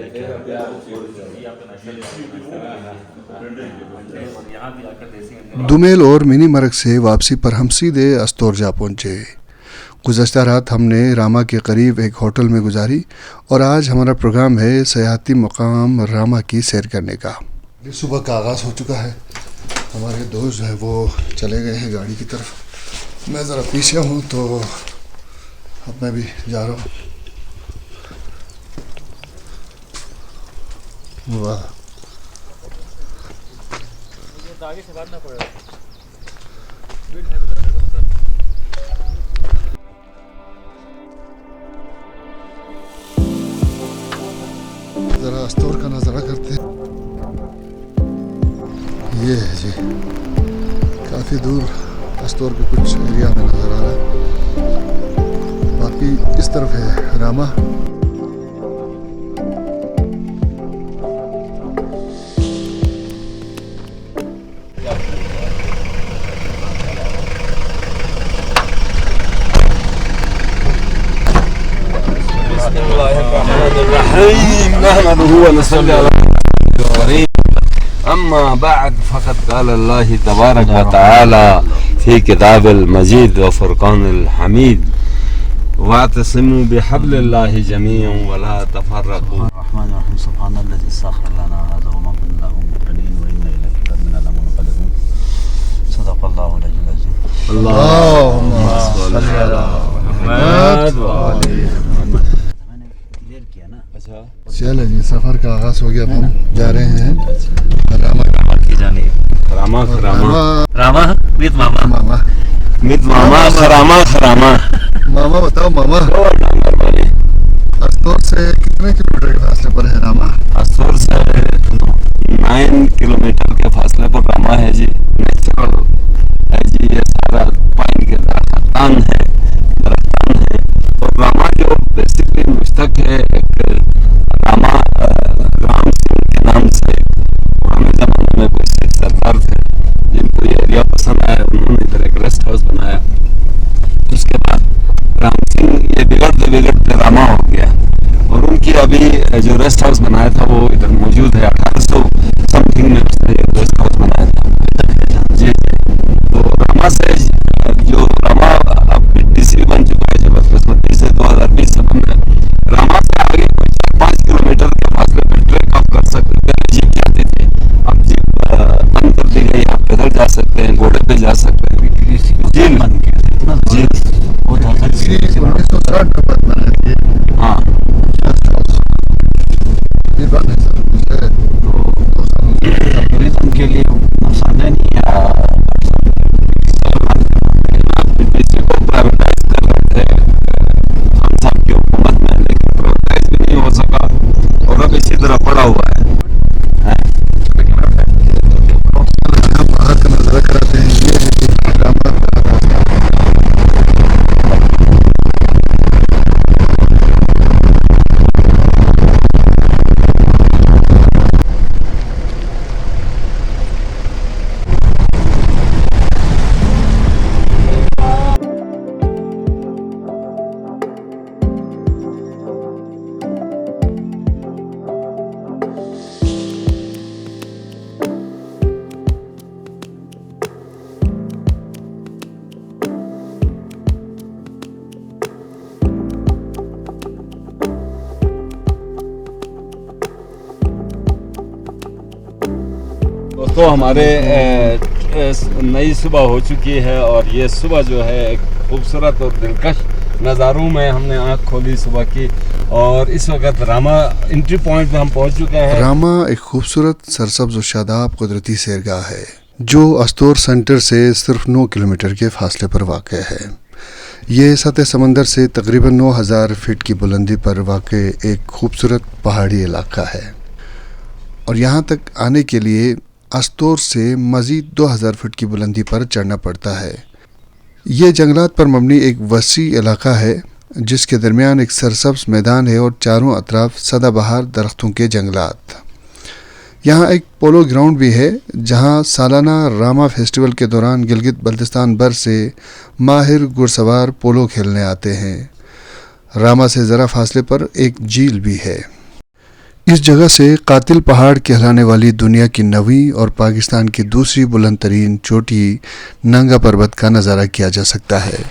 देखा है और यहाँ भी आकर देसी दुमेल और मिनी मरग से वापसी पर हम सीधे अस्तौर जा पहुँचे। गुज़श्ता रात हमने रामा के करीब एक होटल में गुजारी और आज हमारा प्रोग्राम है सयाहती मकाम रामा की सैर करने का। सुबह का आगाज़ हो चुका है। हमारे दोस्त जो है वो चले गए हैं गाड़ी की तरफ। मैं ज़रा पीछे हूँ तो अब मैं भी जा रहा हूँ। वाह, आगे से भागना पड़ेगा। ज़रा अस्तौर का नज़ारा करते हैं। ये है जी, काफ़ी दूर अस्तौर के कुछ एरिया में नज़र आ रहा है। बाकी इस तरफ है रामा। अम्मा बाद फ़क़त क़ाल अल्लाह तबारक व तआला फ़ी किताबिल मजीद व फ़ुरक़ानिल हमीद वातसिमू बिहब्लिल्लाहि जमीअन व ला तफ़र्रक़ू। रहमानिर्रहीम सुब्हानल्लज़ी सख़्ख़र लना हाज़ा व मा कुन्ना लहू मुक़रिनीन व इन्ना इलैहि लमुनक़लिबून। सदक़ल्लाहुल अज़ीम। अल्लाहुम्मा सल्लि अला मुहम्मद व आलि। चलो जी, सफ़र का आगाज़ हो गया। अब हम जा रहे हैं रामा की जाने खरामा खरामा रामा मित मामा मामा। मित मामा खरामा खरामा। मामा बताओ मामा, अस्तौर से कितने किलोमीटर के फासले पर है रामा? अस्तौर से 9 किलोमीटर के फासले पर रामा है जी। नेचुरल है जी, ये सारा पाइन के दरख्तान है और रामा जो बेसिकली मुश्तक है एक रामा राम सिंह के नाम से। पुराने ज़माने में कोई सिख सरदार थे जिनको ये एरिया पसंद आया, उन्होंने इधर एक रेस्ट हाउस बनाया। उसके बाद राम सिंह ये बिगड़ते बिगड़ते रामा हो गया और उनकी अभी जो रेस्ट हाउस बनाया था वो इधर मौजूद है। 1800 समथिंग में उसने ये रेस्ट हाउस बनाया था जी। तो रामा से जो रामा अब PTC बन चुका है जब बसमती से 2020 में रामा से आगे 5 किलोमीटर के फासले पर ट्रैक आप कर सकते हैं। जीप जाते थे, अब जीप बंद कर दी गई। आप पैदल जा सकते हैं, घोड़े पे जा सकते हैं जी। इसी 1960 में बना है ये। हाँ, ये बात है सर, टूरिज्म के लिए नुकसान नहीं है। PTC को प्राइवेटाइज कर रहे थे खान साहब की हुकूमत में, लेकिन प्राइवेटाइज भी नहीं हो सका और अब इसी तरह पड़ा हुआ है। बाहर का नज़ारा कराते हैं। ये है जी रामा। दोस्तों हमारे नई सुबह हो चुकी है और ये सुबह जो है एक खूबसूरत और दिलकश नज़ारों में हमने आँख खोली सुबह की। और इस वक्त रामा एंट्री पॉइंट पे हम पहुंच चुके हैं। रामा एक खूबसूरत सरसब्ज और शादाब कुदरती सैरगाह है जो अस्तौर सेंटर से सिर्फ 9 किलोमीटर के फासले पर वाक़ है। ये सतह समंदर से तकरीबन 9000 फीट की बुलंदी पर वाक़ एक खूबसूरत पहाड़ी इलाका है और यहाँ तक आने के लिए अस्तौर से मज़ीद 2000 फीट की बुलंदी पर चढ़ना पड़ता है। ये जंगलात पर मबनी एक वसी इलाका है जिसके दरमियान एक सरसब्ज मैदान है और चारों अतराफ सदाबहार दरख्तों के जंगलात। यहाँ एक पोलो ग्राउंड भी है जहाँ सालाना रामा फेस्टिवल के दौरान गिलगित बल्तिस्तान भर से माहिर घुड़सवार पोलो खेलने आते हैं। रामा से ज़रा फासले पर एक झील भी है। इस जगह से कातिल पहाड़ कहलाने वाली दुनिया की 9वीं और पाकिस्तान की दूसरी बुलंद तरीन चोटी नंगा पर्वत का नज़ारा किया जा सकता है।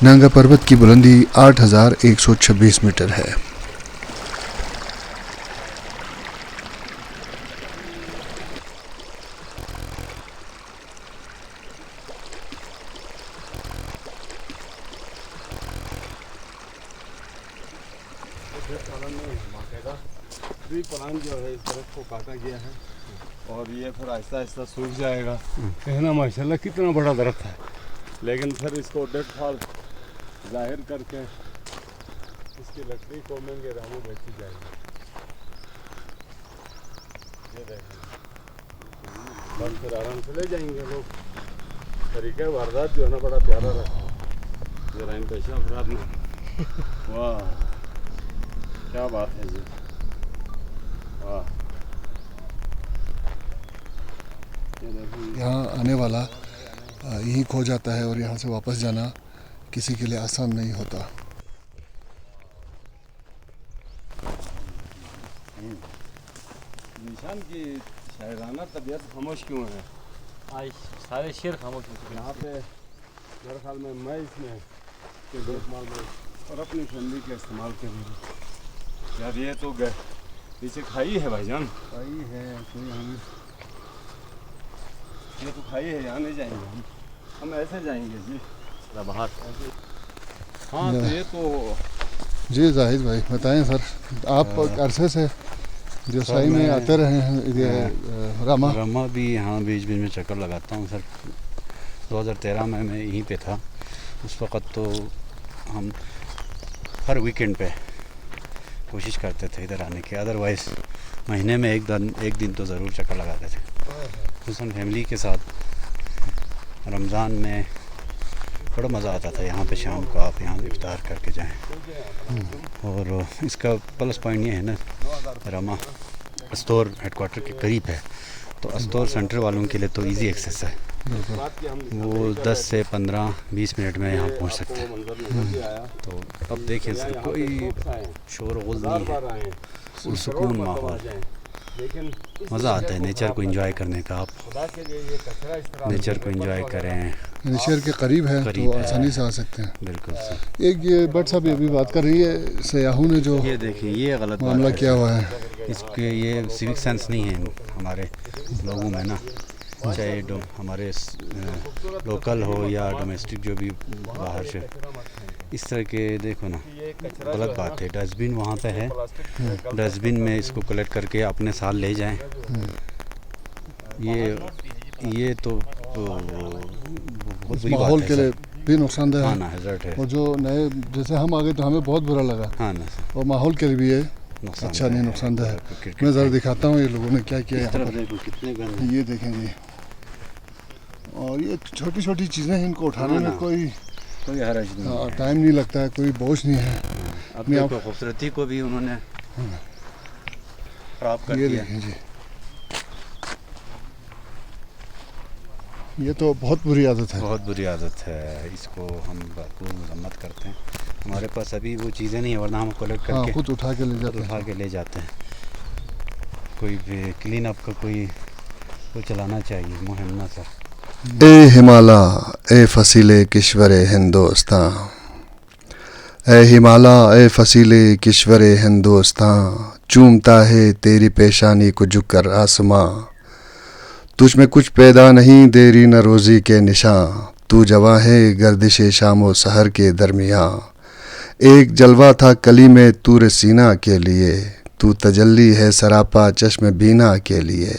नंगा पर्वत की बुलंदी 8126 मीटर है। प्लान जो है इस तरफ को काटा गया है और ये फिर आहिस्ता आहिस्ता सूख जाएगा। कहना माशाल्लाह कितना बड़ा दरख्त है, लेकिन फिर इसको डेडफॉल जाहिर करके इसकी लकड़ी को महंगे दामों बेची जाएगी। ये देखें, बस फिर आराम से ले जाएंगे लोग। तरीका वारदात जो है ना बड़ा प्यारा रखा है। जरा इन पेशा अफराद में वाह क्या बात है जी, वाह। यहाँ आने वाला यहीं खो जाता है और यहाँ से वापस जाना किसी के लिए आसान नहीं होता। निशान की शायराना तबीयत खामोश क्यों है? आज सारे शेर खामोश हो चुके हैं। यहाँ पे मेरे ख्याल में मैं इसमें के देखभाल में और अपनी फैमिली के इस्तेमाल के लिए। यार ये तो पीछे खाई है भाईजान, खाई है कोई हमें, ये तो खाई है, यहाँ नहीं जाएंगे हम ऐसे जाएंगे जी बाहर। हाँ तो ये तो जी जाहिद भाई बताएं सर, आप अरसे से जो साई में आते रहे हैं ये रमा भी यहाँ बीच बीच में चक्कर लगाता हूँ सर। 2013 में मैं यहीं पे था, उस वक़्त तो हम हर वीकेंड पे कोशिश करते थे इधर आने की, अदरवाइज़ महीने में एक दिन तो ज़रूर चक्कर लगाते थे, खुसूसन फैमिली के साथ। रमज़ान में बड़ा मज़ा आता था यहाँ पे, शाम को आप यहाँ इफ्तार करके जाएं। और इसका प्लस पॉइंट ये है ना, रमा अस्तोर हेडक्वार्टर के करीब है, तो अस्तोर सेंटर वालों के लिए तो इजी एक्सेस है। वो 10 से 15-20 मिनट में यहाँ पहुँच सकते हैं। तो अब देखें सर, कोई शोर गुल नहीं है, सुकून माहौल, मज़ा आता है नेचर को एंजॉय करने का। आप नेचर को एंजॉय करें, नेचर के करीब है तो आसानी से आ सकते हैं। बिल्कुल सर। एक ये बट साहब अभी बात कर रही है सयाहों ने जो ये देखिए, ये गलत मामला किया हुआ है, इसके ये सिविक सेंस नहीं है हमारे लोगों में ना, चाहे हमारे लोकल हो या डोमेस्टिक जो भी बाहर से, इस तरह के देखो ना, गलत बात है। डस्टबिन वहाँ पे है, डस्टबिन में इसको कलेक्ट करके अपने साथ ले जाएं। ये तो बहुत बुरी माहौल बात के है लिए भी नुकसानदेह हाँ है ना, हैज़र्ड है। और जो नए जैसे हम आ गए तो हमें बहुत बुरा लगा, हाँ ना सर, और माहौल के लिए भी ये नुकसान अच्छा नहीं, नुकसानदेह है। क्रिकेट मैं ज़रा दिखाता हूँ ये लोगों ने क्या किया इस यहाँ तरफ पर, देखो कितने गंदे। ये देखेंगे। और ये छोटी छोटी चीज़ें हैं, इनको उठाने में कोई हरज नहीं है। टाइम नहीं लगता है, कोई बोझ नहीं है। अब देखो खूबसूरती को भी उन्होंने खराब कर ये दिया। देखें जी, ये तो बहुत बुरी आदत है। बहुत बुरी आदत है, इसको हम भरपूर मजम्मत करते हैं। हमारे पास अभी वो चीज़ें नहीं है, वरना हम कलेक्ट करके खुद उठा के ले जाते उठा हैं। के ले जाते हैं। कोई भी क्लीन अप का कोई चलाना चाहिए मुहिम ना सर। ए हिमाला ए फसीले किश्वरे हिंदुस्तां, ए हिमाला ए फसीले किश्वरे हिंदुस्तां, चूमता है तेरी पेशानी को झुककर आसमां, तुझ में कुछ पैदा नहीं देरी न रोज़ी के निशां, तू जवां है गर्दिशे शामो सहर के दरमियाँ, एक जलवा था कली में तूरे सीना के लिए, तू तजल्ली है सरापा चश्म बीना के लिए,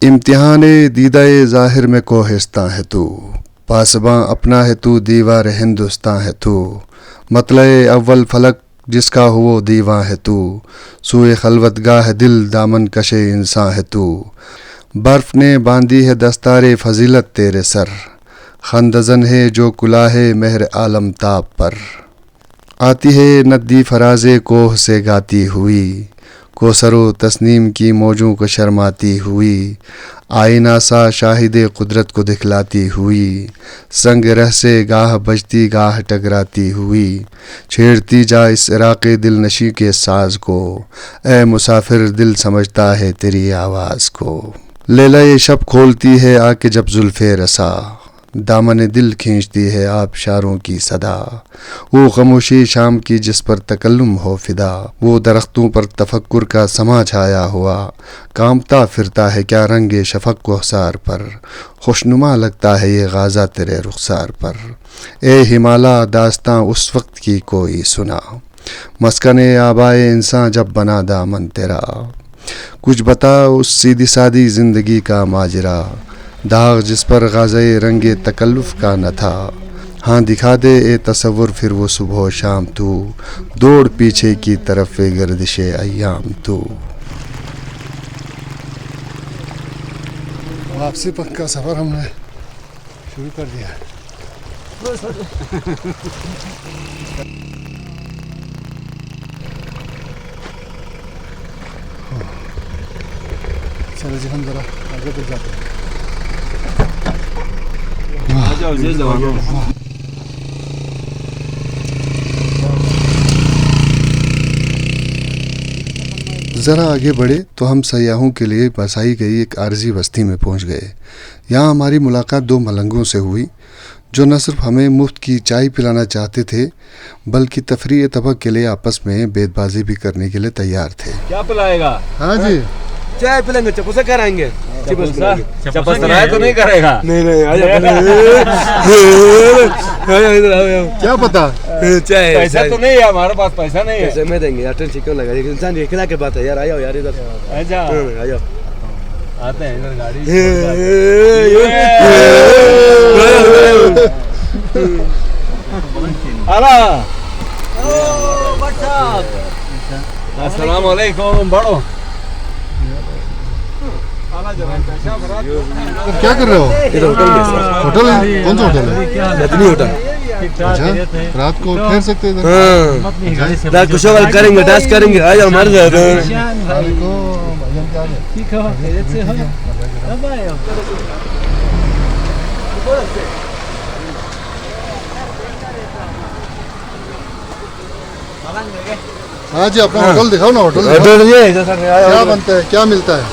इम्तिहाने दीदाए ज़ाहिर में कोहिस्तां है तू, पासबां अपना है तू दीवार हिंदुस्तां है तू, मतले अव्वल फलक जिसका हो दीवां है तू, सूए खलवतगाह दिल दामन कशे इंसान है तू, बर्फ़ ने बांधी है दस्तारे फजीलत तेरे सर, खंदजन है जो कुलाहे महर आलम ताब पर, आती है नदी फराजे कोह से गाती हुई, को सरो तस्नीम की मौजों को शर्माती हुई, आईना सा शाहिदे कुदरत को दिखलाती हुई, संग रह से गाह बजती गाह टकराती हुई, छेड़ती जा इस इराक़े दिल नशी के साज को, ए मुसाफिर दिल समझता है तेरी आवाज़ को। लैला ये शब खोलती है आके जब जुल्फ़े रसा, दामन दिल खींचती है आबशारों की सदा, वो खामोशी शाम की जिस पर तकल्लुम हो फिदा, वो दरख्तों पर तफक्कुर का समा छाया हुआ, कांपता फिरता है क्या रंगे शफक कोहसार पर, खुशनुमा लगता है ये गाज़ा तेरे रुखसार पर, ए हिमाला दास्तां उस वक्त की कोई सुना, मस्कने आबाए इंसान जब बना दामन तेरा, कुछ बता उस सीधी सादी ज़िंदगी का माजरा, दाग जिस पर गाज़े रंगे तकल्लुफ़ का न था, हाँ दिखा दे ए तसव्वुर फिर वो सुबह शाम तू, दौड़ पीछे की तरफ गर्दिशे अय्याम तू। वापसी पक का सफ़र हमने शुरू कर दिया है। चलो जी हम जरा आगे तक जाते हैं। ज़रा आगे बढ़े तो हम सयाहों के लिए बसाई गई एक आरजी बस्ती में पहुंच गए। यहाँ हमारी मुलाकात दो मलंगों से हुई जो न सिर्फ हमें मुफ्त की चाय पिलाना चाहते थे बल्कि तफरीह तबक के लिए आपस में बेतबाजी भी करने के लिए तैयार थे। क्या पिलाएगा? हाँ जी चाय पिलेंगे, चपोसा कराएंगे। चपस तो नहीं करेगा? नहीं क्या पता चाय पैसा तो नहीं है हमारे पास, पैसा नहीं है। पैसे में देंगे यार, टेंशन क्यों लगा? इंसान ये खिला के बात है यार। आओ यार इधर, अच्छा आ जाओ। आते हैं इधर गाड़ी। अस्सलाम वालेकुम। बढ़ो। क्या कर रहे हो? इधर होटल में। होटल है? कौन सा होटल है? नदनी होटल। अच्छा रात को ठहर सकते हैं इधर? हाँ रात को शोल करेंगे, डांस करेंगे। आ जाओ हमारे साथ। हाँ जी अपना होटल दिखाओ ना। होटल क्या बनता है, क्या मिलता है?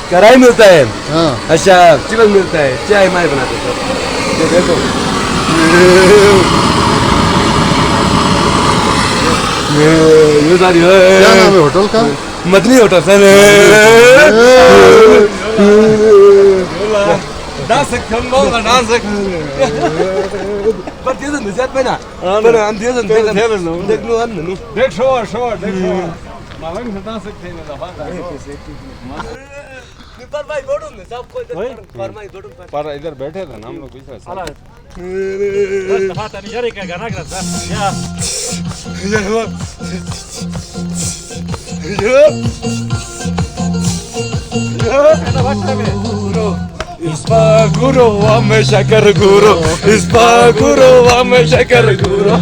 कढ़ाई मिलता है। हाँ अच्छा चिकन मिलता है, चाय हमारे बनाते हैं। ये देखो ये सारी क्या नाम है होटल का? Madani hotel sir. डांस हम लोग डांस पर दिस निजात में ना पर हम दिस देख लो हम नु देख शो मालूम से डांस सकते हैं ना। पर भाई बोलो ना सब कोई पर भाई बोलो पर इधर बैठे थे ना हम लोग पीछे। बस दफा नहीं जा रही क्या गाना करता या इसपा गुरु हमेशा कर गुरु, इसपा गुरु हमेशा कर गुरु।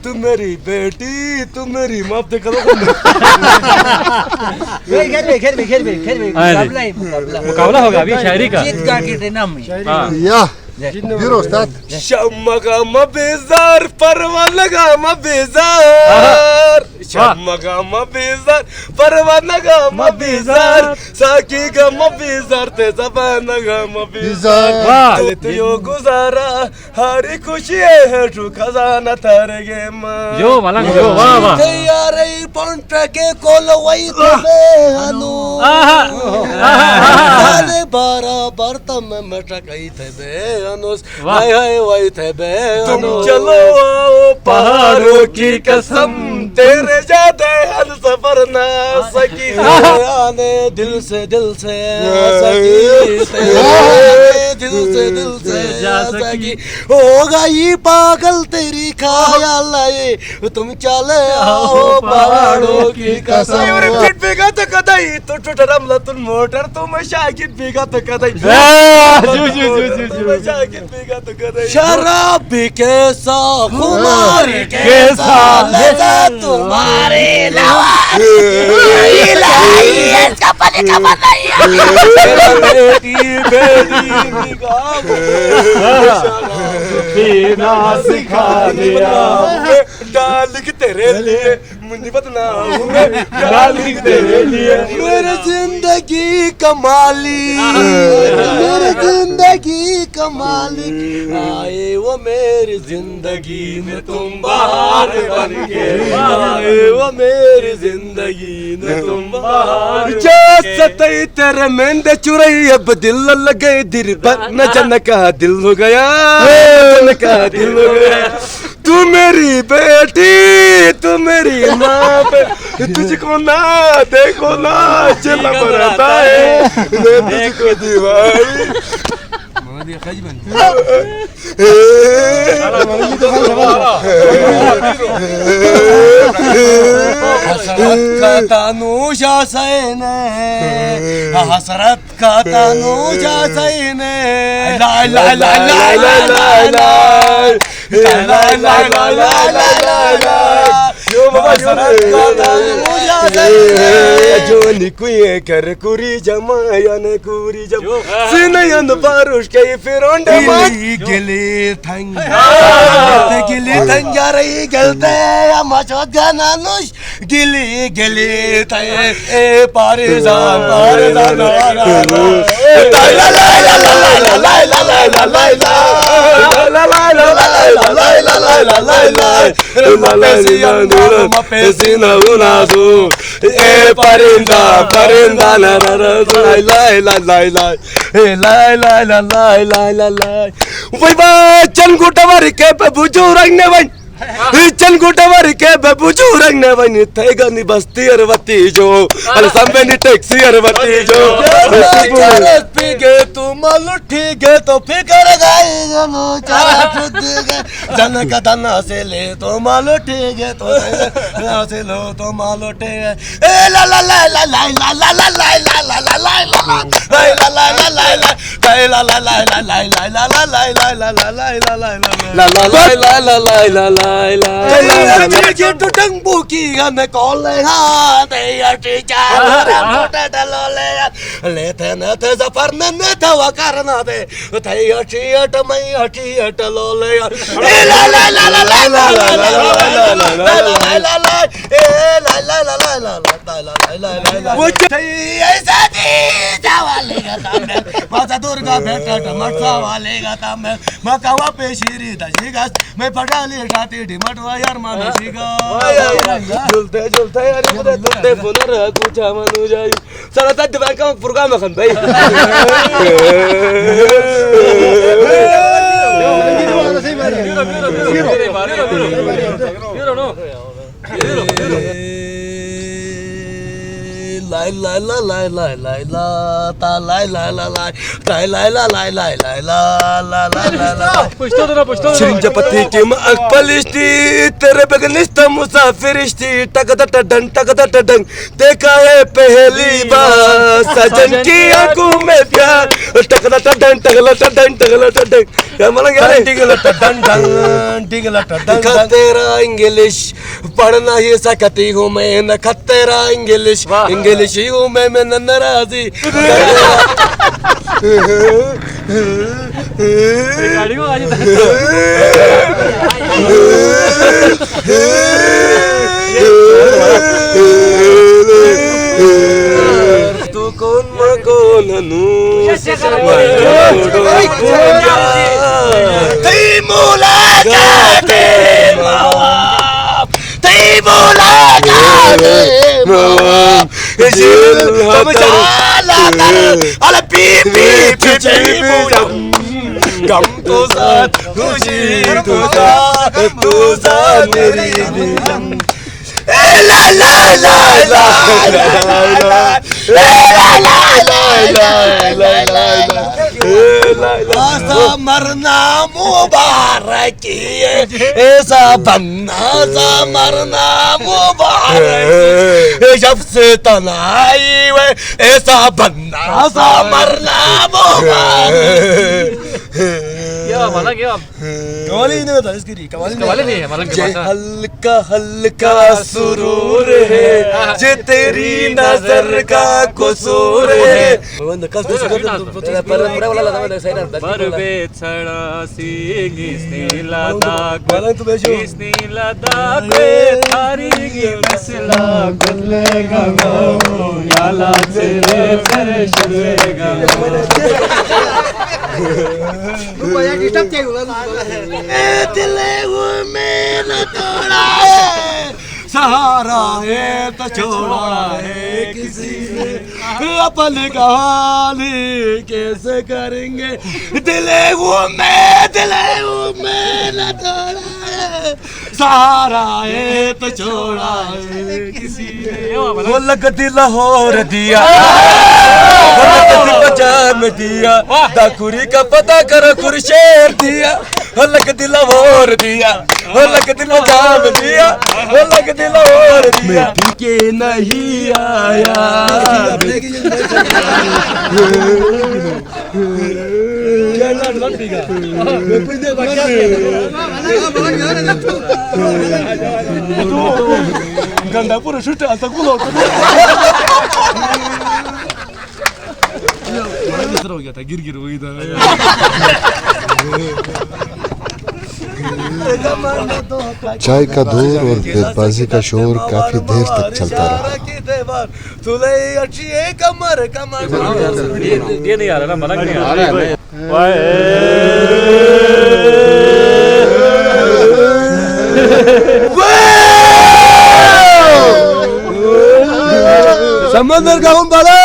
तुम मेरी बेटी, तुम मेरी माफ दे करो। मुकाबला होगा अभी शायरी का। या हीरो उस्ताद। शम्मा का मबेजार, परवा लगा मबेजार। मगम बीजार परवाना गम बीजार साकी गम बीजार ते जबान गम बीजार चले तो यो गुजारा हरी खुशी है जो खजाना तारे गे यो मलंग यो वाह वाह यारे पंट के कोलवई तबे अनु आने बराबर तम मटकई थे बे अनुस हाय हाय वही थे बे तुम चलो आओ पहाड़ों की कसम तेरे जाते हर सफर ना सकी आने दिल से सकी दिल से जा सकी होगा ये पागल तेरी ख्याल आए तुम चले आओ पहाड़ों की कसम फिट बेगा तो कदाई तो टूट रमला तुम मोटर तुम शाकिर बेगा तो कदाई शाकिर बेगा तो कदाई शराब के साथ खुमारी के साथ लगा तुम्हारे इसका पति का नहीं बेटी पीना सिखा दिया डाल के तेरे लिए मुझे बदनाम डाल के तेरे लिए मेरी जिंदगी कमाली आए वो मेरी जिंदगी में तुम बाहर बन के आए वो मेरी जिंदगी में तुम बाहर सतई तेरे मेंदे चुरई अब दिल लगे दिल न जन का दिल हो गया का दिल हो गया तू मेरी बेटी तू मेरी माँ तुझको ना देखो ना चला पड़ता है मैं तुझको दीवारी हसरत का तानुशा सैने हसरत का तानुशा सैने ला ला ला ला ला ला ला ला ला ला ला ला जो निकुए कर कुरी जमायन कुरी जम सिनयन बारुश के फिरोंडे गिली थंगा रही गलते मचोत गानानुश गिली थे ए पारिजान Pesina unazu e parinda la Vai ba chan gutavari ke babuju rangne van चन गुटवारी के बबूजू रंगने बनी थेगा नी बस्ती अरवती जो अरे संबे नी टैक्सी अरवती जो चरस पी गए तू मालू ठीक है तो फिकर गए जनो चरस पी गए जन का धना से ले तो मालू ठीक है तो धना से लो तो मालू ठीक है ए ला ला ला ला ला ला ला ला ला ला ला ला ला ला तो डंबू की हमें कॉल लेते न थे जफर न था वो करना दे थे हट मैं हट लो ले ला ला ला ला ला ला ला माझा दुर्गा भेटत मटवा वालेगा ताम मकावा पे शिरी दशिगास मैं पडाली छाती ढिमटवा यार मानसिगा झुलते झुलते यार मुझे तुझे पुनर कुछा मनु जाई सारा तद बैंक प्रोग्राम खन भाई लाई लाई ला लाई लाई लाई ला ता लाई लाई ला लाई लाई लाई ला लाई लाई लाई ला ला ला ला पुष्तो चिंजपति की अकपलिष्टी तेरे बगनिस्त मुसाफिरिष्टी टकदट डंग देखा है पहली बार सजन की आंखों में प्यार टकदट डंग क्या मतलब क्या टिगलट डंग तेरा इंग्लिश पढ़ना ही सकती हूँ मैं न तेरा इंग्लिश ही हूँ मैं नाराजी manu Timula kate mawam Timula kate mawam Jil hamjala ala pipi pipi mujam Gam to sath khushi to sath tu sath meri dilam La la la la la la ऐसा मरना मुबारक ऐसा बनना सा मरना मुबारक जब से तनाई वे ऐसा बनना सा मरना मुबारक क्या माला क्या कवाली नहीं बता इसकी कवाली नहीं है मालूम जे हल्का हल्का सुरूर है जे तेरी नजर का कसूर है बरबे छड़ा सिंग स्नीला दाग स्नीला दाग थारी मसला गुलेगा याला तेरे फरशेगा दिले वो मेरा तोड़ा है सहारा है तो छोड़ा है किसी ने अपन कहानी कैसे करेंगे दिले वो मेरा तोड़ा है सहारा है तो छोड़ा है किसी ने वो लगती लाहौर दिया वो लगती पचाम दिया दाखुरी का पता करो कुरशेर दिया वो लगती लाहौर दिया वो लगती पचाम दिया वो लगती लाहौर दिया मैं के नहीं आया गंदा पूरा शूट आता कुलो हो गया था गिर हो गया चाय का दौर और बेतबाजी का शोर काफी देर तक चलता रहा। ये नहीं आ रहा ना मलंग नहीं आ रहा है समंदर का हूँ बाला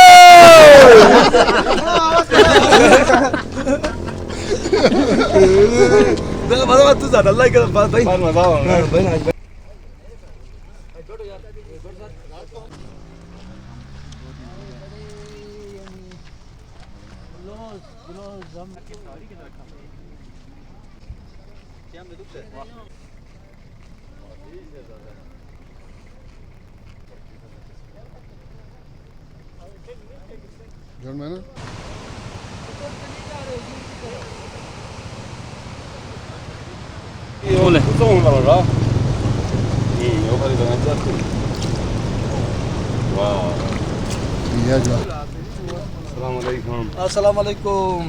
तू ज़्यादा लाइक कर भाई जोन में ना Ole. या जो अस्सलाम वालेकुम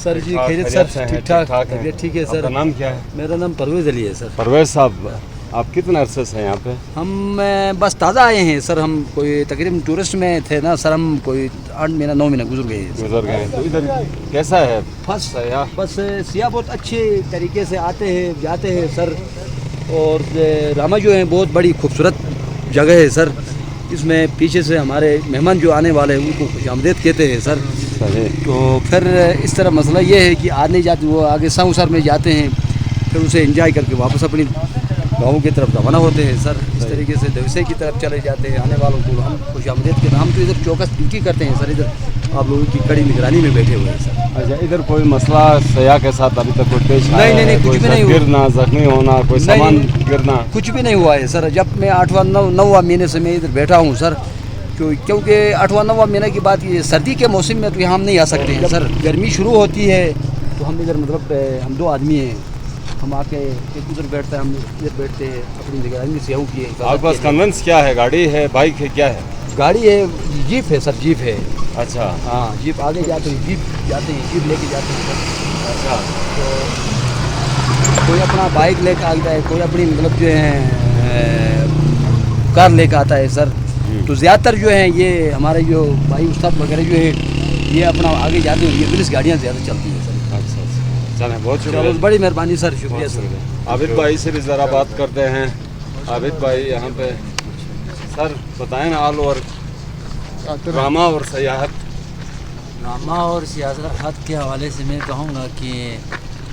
सर जी खैरियत सर ठीक ठाक तबीयत ठीक है सर नाम क्या है? मेरा नाम परवेज अली है सर परवेज साहब, आप कितने अरसे से हैं यहाँ पे? हम बस ताज़ा आए हैं सर। हम कोई तकरीबन टूरिस्ट में थे ना सर। हम कोई 8 महीना 9 महीना गुजर गए हैं। गुजर गए तो इधर कैसा है? फर्स्ट सयाह बस सियाह बहुत अच्छे तरीके से आते हैं जाते हैं सर। और रामा जो है बहुत बड़ी खूबसूरत जगह है सर। इसमें पीछे से हमारे मेहमान जो आने वाले हैं उनको खुशामदीद कहते हैं सर। तो फिर इस तरह मसला ये है कि आज नहीं जाते, वो आगे साउसर में जाते हैं, फिर उसे एंजॉय करके वापस अपनी गाँव की तरफ रवाना होते हैं सर। इस तरीके से दवसे की तरफ चले जाते हैं आने वालों को हम खुशामदीद के। हम तो इधर चौकस ड्यूटी करते हैं सर। इधर आप लोगों की कड़ी निगरानी में बैठे हुए हैं सर। अच्छा, इधर कोई मसला सयाह के साथ अभी तक कोई पेश आया है? नहीं, कुछ भी नहीं हुआ। गिरना, जख्मी होना, कोई सामान गिरना कुछ भी नहीं हुआ है सर। जब मैं 8वां 9वां महीने से मैं इधर बैठा हूँ सर, क्योंकि 8वां 9वां महीने की बात ये सर्दी के मौसम में तो यहाँ हम नहीं आ सकते हैं सर। गर्मी शुरू होती है तो हम इधर मतलब हम 2 आदमी हैं, हम आके एक उधर बैठते हैं, हम इधर बैठते हैं, अपनी निगरानी से हूँ की। आपके पास कन्वेंस क्या है? गाड़ी है, बाइक है, क्या है? गाड़ी है, जीप है सर, जीप है। अच्छा, हाँ, जीप आगे जाते हैं, जीप जाते हैं, जीप लेके जाते हैं सर। अच्छा, तो कोई अपना बाइक लेकर आता है, कोई अपनी मतलब जो है कार लेकर आता है सर। तो ज़्यादातर जो है ये हमारे जो भाई उस्ताद वगैरह जो है ये अपना आगे जाती हुई पुलिस गाड़ियाँ ज़्यादा चलती हैं सर। अच्छा अच्छा, चलें बहुत चलो शुक्रिया। बड़ी मेहरबानी सर, शुक्रिया सर। आबिद भाई से भी ज़रा बात करते हैं। आबिद भाई यहाँ पे सर बताएं ना, ऑल ओवर ड्रामा और सयाहत। ड्रामा और सियासत के हवाले से मैं कहूँगा कि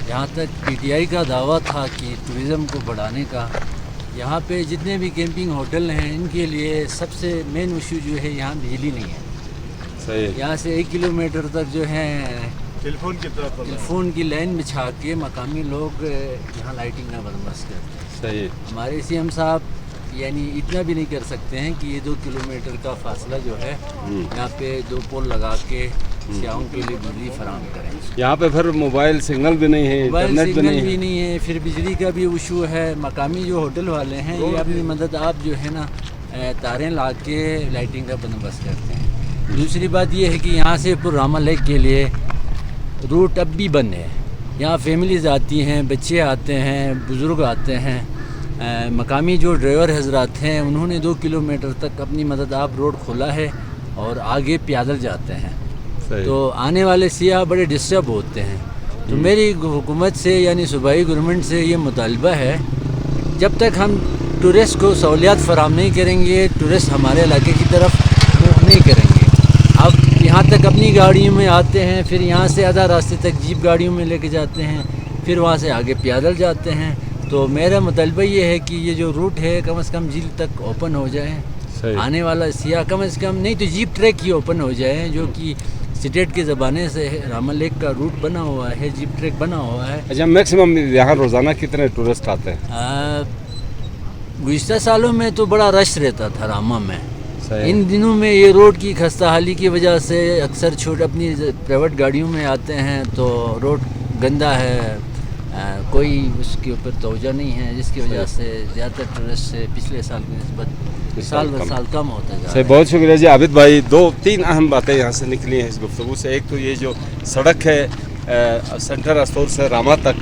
यहाँ तक पीटीआई का दावा था कि टूरिज़म को बढ़ाने का, यहाँ पे जितने भी कैंपिंग होटल हैं इनके लिए सबसे मेन इशू जो है यहाँ बिजली नहीं है। सही है। यहाँ से 1 किलोमीटर तक जो है टेलीफोन की तरफ टेलीफोन की लाइन बिछा के मकामी लोग यहाँ लाइटिंग का बंदोबस्त करते हैं। सही है। हमारे सीएम साहब यानी इतना भी नहीं कर सकते हैं कि ये 2 किलोमीटर का फासला जो है यहाँ पे 2 पोल लगा के सियाहों के लिए बिजली फराहम करें। यहाँ पे फिर मोबाइल सिग्नल भी नहीं है, मोबाइल इंटरनेट भी सिग्नल भी नहीं है। नहीं है, फिर बिजली का भी इशू है। मकामी जो होटल वाले हैं ये अपनी मदद आप जो है ना तारें ला के लाइटिंग का बंदोबस्त करते हैं। दूसरी बात ये है कि यहाँ से पुरामा लेक के लिए रूट अब भी बंद है। यहाँ फैमिलीज़ आती हैं, बच्चे आते हैं, बुज़ुर्ग आते हैं। मकामी जो ड्राइवर हजरात हैं उन्होंने 2 किलोमीटर तक अपनी मदद आप रोड खोला है और आगे पैदल जाते हैं। तो आने वाले सियाह बड़े डिस्टर्ब होते हैं। तो मेरी हुकूमत से यानी सूबाई गवर्नमेंट से ये मुतालबा है, जब तक हम टूरिस्ट को सहूलियात फराहम नहीं करेंगे, टूरिस्ट हमारे इलाके की तरफ मूव नहीं करेंगे। अब यहाँ तक अपनी गाड़ियों में आते हैं, फिर यहाँ से आधा रास्ते तक जीप गाड़ियों में लेके जाते हैं, फिर वहाँ से आगे पैदल जाते हैं। तो मेरा मुतालबा ये है कि ये जो रूट है कम से कम झील तक ओपन हो जाए। आने वाला सियाह कम से कम नहीं तो जीप ट्रैक ही ओपन हो जाए, जो कि स्टेट के ज़माने से रामा लेक का रूट बना हुआ है, जीप ट्रैक बना हुआ है। अच्छा, मैक्सिमम यहाँ रोज़ाना कितने टूरिस्ट आते हैं? गुज़िश्ता सालों में तो बड़ा रश रहता था रामा में। इन दिनों में ये रोड की खस्ता हाली की वजह से अक्सर छोटे अपनी प्राइवेट गाड़ियों में आते हैं, तो रोड गंदा है, कोई उसके ऊपर तवज्जो नहीं है, जिसकी वजह से ज़्यादातर टूरिस्ट से पिछले साल की निस्बत साल ब साल कम होता जा रहा है। बहुत शुक्रिया जी आबिद भाई। 2-3 अहम बातें यहाँ से निकली हैं इस गुफ्तगू से। एक तो ये जो सड़क है सेंटर अस्तौर से रामा तक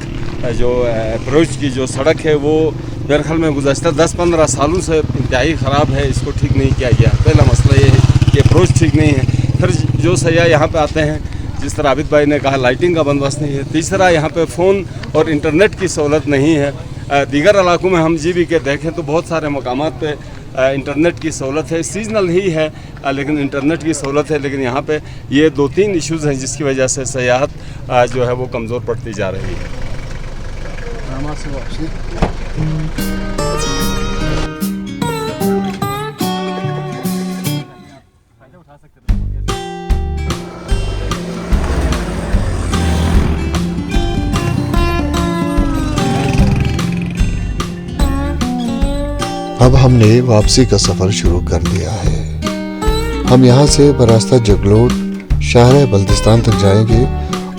जो अप्रोच की जो सड़क है वो मेरे ख्याल में गुज़श्ता 10-15 सालों से इंतहाई ख़राब है, इसको ठीक नहीं किया गया। पहला मसला ये है कि अप्रोच ठीक नहीं है। फिर जो सयाह यहाँ पे आते हैं, जिस तरह आबिद भाई ने कहा, लाइटिंग का बंदोबस्त नहीं है। तीसरा, यहाँ पे फ़ोन और इंटरनेट की सहूलत नहीं है। दीगर इलाकों में हम जी के देखें तो बहुत सारे मकामात पे इंटरनेट की सहूलत है, सीजनल ही है लेकिन इंटरनेट की सहूलत है। लेकिन यहाँ पे ये 2-3 इश्यूज़ हैं जिसकी वजह से सयाहत जो है वो कमज़ोर पड़ती जा रही है। अब हमने वापसी का सफर शुरू कर दिया है। हम यहाँ से बरास्ता जगलोट शाहर बल्दिस्तान तक जाएंगे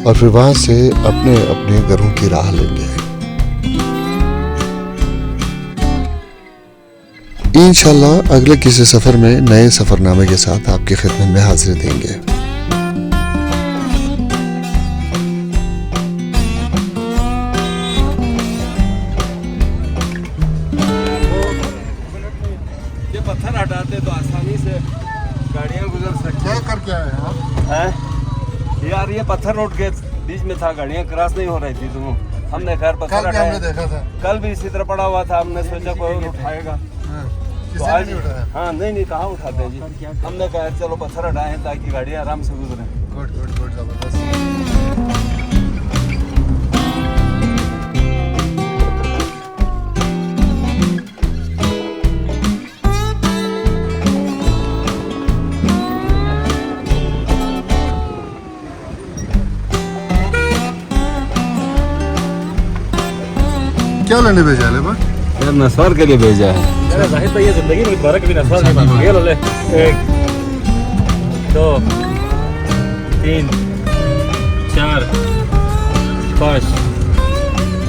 और फिर वहाँ से अपने अपने घरों की राह लेंगे। इंशाल्लाह अगले किसी सफर में नए सफरनामे के साथ आपकी खिदमत में हाजिर देंगे। ये पत्थर हटाते तो आसानी से गाड़ियाँ गुजर सकती। क्या करके आए हैं यार? ये पत्थर रोड के बीच में था, गाड़ियाँ क्रॉस नहीं हो रही थी। तो हमने खैर पत्थर हटाया। देखा था कल भी इसी तरह पड़ा हुआ था, हमने सोचा कोई और उठाएगा। तो आज हाँ नहीं कहाँ उठाते हैं जी। हमने कहा चलो पत्थर हटाएं ताकि गाड़ियाँ आराम से गुजरें। गुड जबरदस्त। क्या लेने भेजा ले बा? यार नस्वार के लिए भेजा है। जाहिर तो ये जिंदगी में दोबारा कभी नस्वार नहीं मांगेंगे। ये लो ले, 1 2 3 4 5।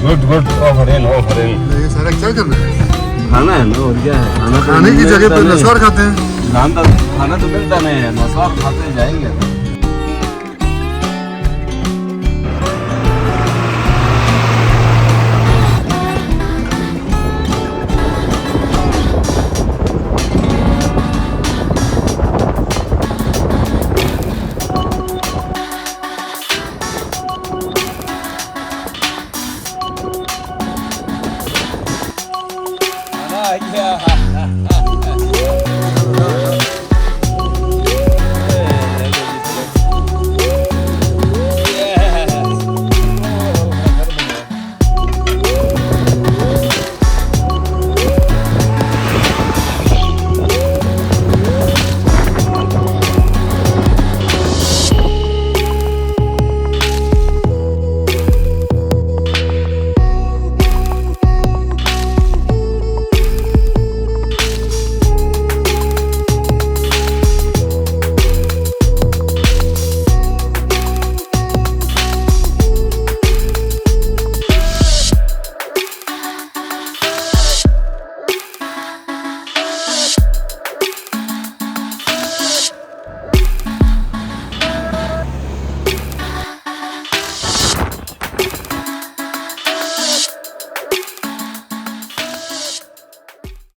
Good over in. ये सारा क्या करना है? खाना है ना, और क्या है? खाने की जगह पर नस्वार खाते हैं। खाना तो मिलता नहीं है, नस्वार खाते जाएंगे।